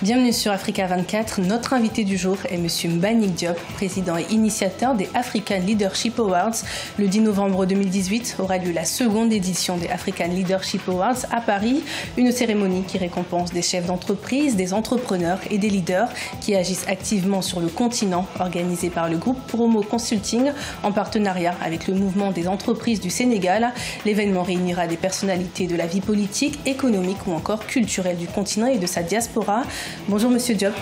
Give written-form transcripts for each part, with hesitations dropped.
Bienvenue sur Africa 24. Notre invité du jour est M. Mbagnick Diop, président et initiateur des African Leadership Awards. Le 10 novembre 2018 aura lieu la seconde édition des African Leadership Awards à Paris, une cérémonie qui récompense des chefs d'entreprise, des entrepreneurs et des leaders qui agissent activement sur le continent, organisée par le groupe Promo Consulting en partenariat avec le mouvement des entreprises du Sénégal. L'événement réunira des personnalités de la vie politique, économique ou encore culturelle du continent et de sa diaspora. Bonjour Monsieur Diop.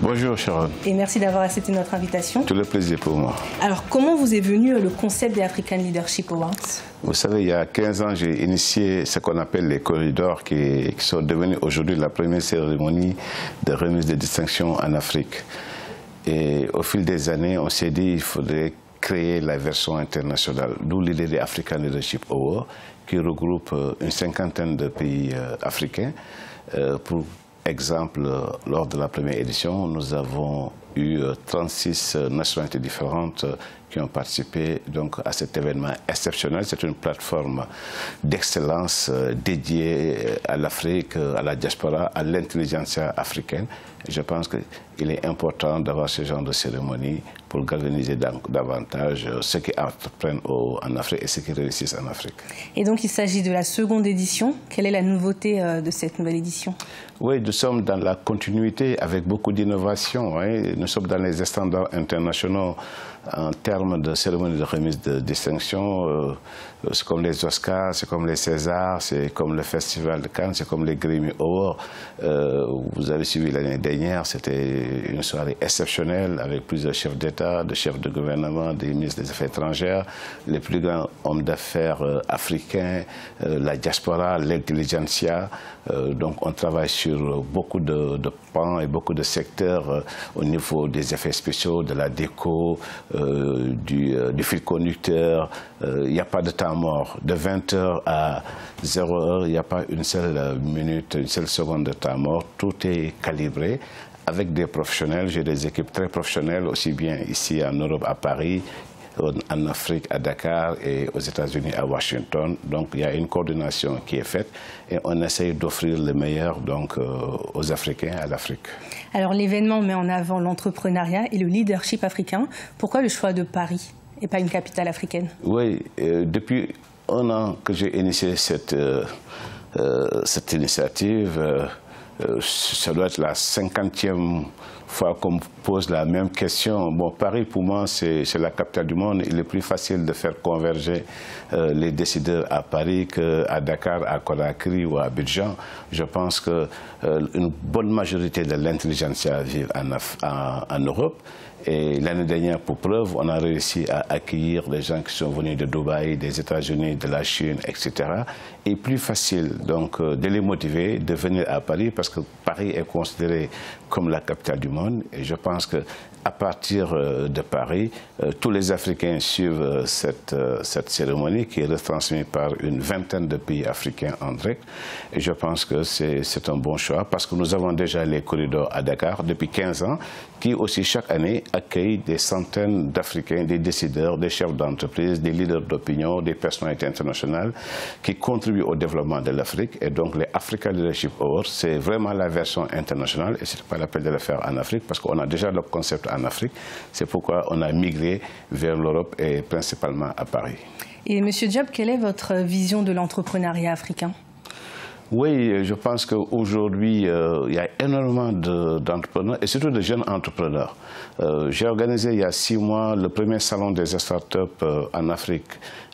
Bonjour Sharon. Et merci d'avoir accepté notre invitation. Tout le plaisir pour moi. Alors comment vous est venu le concept des African Leadership Awards? Vous savez, il y a 15 ans, j'ai initié ce qu'on appelle les corridors qui sont devenus aujourd'hui la première cérémonie de remise de distinction en Afrique. Et au fil des années, on s'est dit qu'il faudrait créer la version internationale, d'où l'idée des African Leadership Awards qui regroupe une cinquantaine de pays africains. Pour exemple, lors de la première édition, nous avons eu 36 nationalités différentes qui ont participé donc, à cet événement exceptionnel. C'est une plateforme d'excellence dédiée à l'Afrique, à la diaspora, à l'intelligentsia africaine. Et je pense qu'il est important d'avoir ce genre de cérémonie pour galvaniser davantage ceux qui entreprennent en Afrique et ceux qui réussissent en Afrique. Et donc il s'agit de la seconde édition. Quelle est la nouveauté de cette nouvelle édition? Oui, nous sommes dans la continuité avec beaucoup d'innovation. Hein. Nous sommes dans les standards internationaux en termes de cérémonie de remise de distinction. C'est comme les Oscars, c'est comme les Césars, c'est comme le Festival de Cannes, c'est comme les Grammy Awards. Vous avez suivi l'année dernière, c'était une soirée exceptionnelle avec plusieurs chefs d'État, de chefs de gouvernement, des ministres des Affaires étrangères, les plus grands hommes d'affaires africains, la diaspora, l'intelligentsia. Donc on travaille sur beaucoup de pans et beaucoup de secteurs au niveau des effets spéciaux, de la déco, du fil conducteur. Il n'y a pas de temps mort. De 20h à 0h, il n'y a pas une seule minute, une seule seconde de temps mort. Tout est calibré avec des professionnels. J'ai des équipes très professionnelles, aussi bien ici en Europe, à Paris, en Afrique, à Dakar et aux États-Unis, à Washington. Donc il y a une coordination qui est faite et on essaye d'offrir le meilleur donc, aux Africains, à l'Afrique. Alors l'événement met en avant l'entrepreneuriat et le leadership africain. Pourquoi le choix de Paris et pas une capitale africaine? Oui, depuis un an que j'ai initié cette initiative, ça doit être la 50e fois qu'on me pose la même question. Bon, Paris, pour moi, c'est la capitale du monde. Il est plus facile de faire converger les décideurs à Paris qu'à Dakar, à Conakry ou à Abidjan. Je pense qu'une bonne majorité de l'intelligentsia vit en Europe. Et l'année dernière, pour preuve, on a réussi à accueillir des gens qui sont venus de Dubaï, des États-Unis, de la Chine, etc. Et plus facile donc de les motiver de venir à Paris parce que Paris est considéré comme la capitale du monde. Et je pense qu'à partir de Paris, tous les Africains suivent cette cérémonie qui est retransmise par une vingtaine de pays africains en direct. Et je pense que c'est un bon choix parce que nous avons déjà les corridors à Dakar depuis 15 ans qui aussi chaque année accueillent des centaines d'Africains, des décideurs, des chefs d'entreprise, des leaders d'opinion, des personnalités internationales qui contribuent au développement de l'Afrique. Et donc les African Leadership Awards, c'est vraiment la version internationale et ce n'est pas la peine de le faire en Afrique parce qu'on a déjà le concept en Afrique. C'est pourquoi on a migré vers l'Europe et principalement à Paris. Et M. Diop, quelle est votre vision de l'entrepreneuriat africain? Oui, je pense qu'aujourd'hui, il y a énormément d'entrepreneurs et surtout de jeunes entrepreneurs. J'ai organisé il y a 6 mois le premier salon des startups en Afrique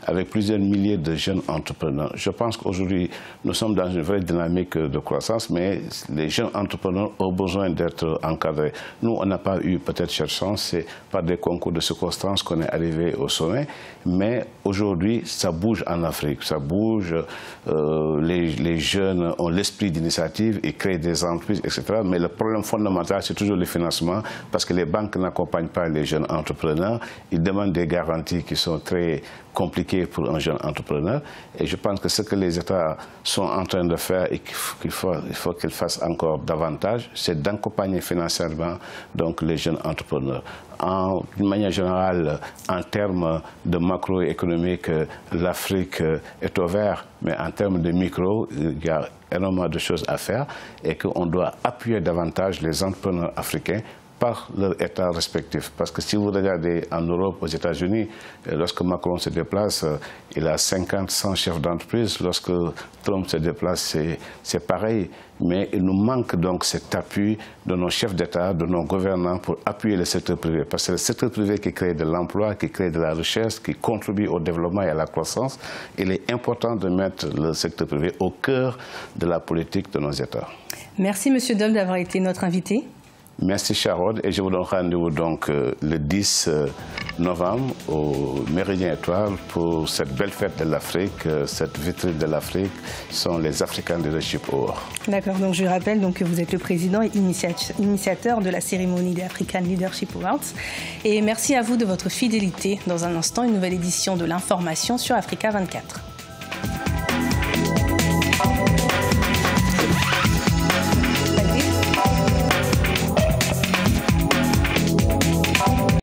avec plusieurs milliers de jeunes entrepreneurs. Je pense qu'aujourd'hui, nous sommes dans une vraie dynamique de croissance, mais les jeunes entrepreneurs ont besoin d'être encadrés. Nous, on n'a pas eu peut-être cette chance, c'est par des concours de circonstances qu'on est arrivé au sommet, mais aujourd'hui, ça bouge en Afrique, ça bouge, les jeunes ont l'esprit d'initiative, ils créent des entreprises, etc. Mais le problème fondamental, c'est toujours le financement, parce que les banques n'accompagnent pas les jeunes entrepreneurs, ils demandent des garanties qui sont très compliqué pour un jeune entrepreneur. Et je pense que ce que les États sont en train de faire et qu'il faut qu'ils fassent encore davantage, c'est d'accompagner financièrement donc, les jeunes entrepreneurs. D'une manière générale, en termes de macroéconomique, l'Afrique est au vert, mais en termes de micro, il y a énormément de choses à faire et qu'on doit appuyer davantage les entrepreneurs africains par leur État respectif. Parce que si vous regardez en Europe, aux États-Unis, lorsque Macron se déplace, il a 50, 100 chefs d'entreprise. Lorsque Trump se déplace, c'est pareil. Mais il nous manque donc cet appui de nos chefs d'État, de nos gouvernants pour appuyer le secteur privé. Parce que c'est le secteur privé qui crée de l'emploi, qui crée de la richesse, qui contribue au développement et à la croissance. Il est important de mettre le secteur privé au cœur de la politique de nos États. Merci M. Diop d'avoir été notre invité. Merci Sharon, et je vous donne rendez-vous donc le 10 novembre au Méridien Étoile pour cette belle fête de l'Afrique, cette vitrine de l'Afrique sont les African Leadership Awards. D'accord, donc je rappelle donc que vous êtes le président et initiateur de la cérémonie des African Leadership Awards. Et merci à vous de votre fidélité. Dans un instant, une nouvelle édition de l'information sur Africa 24.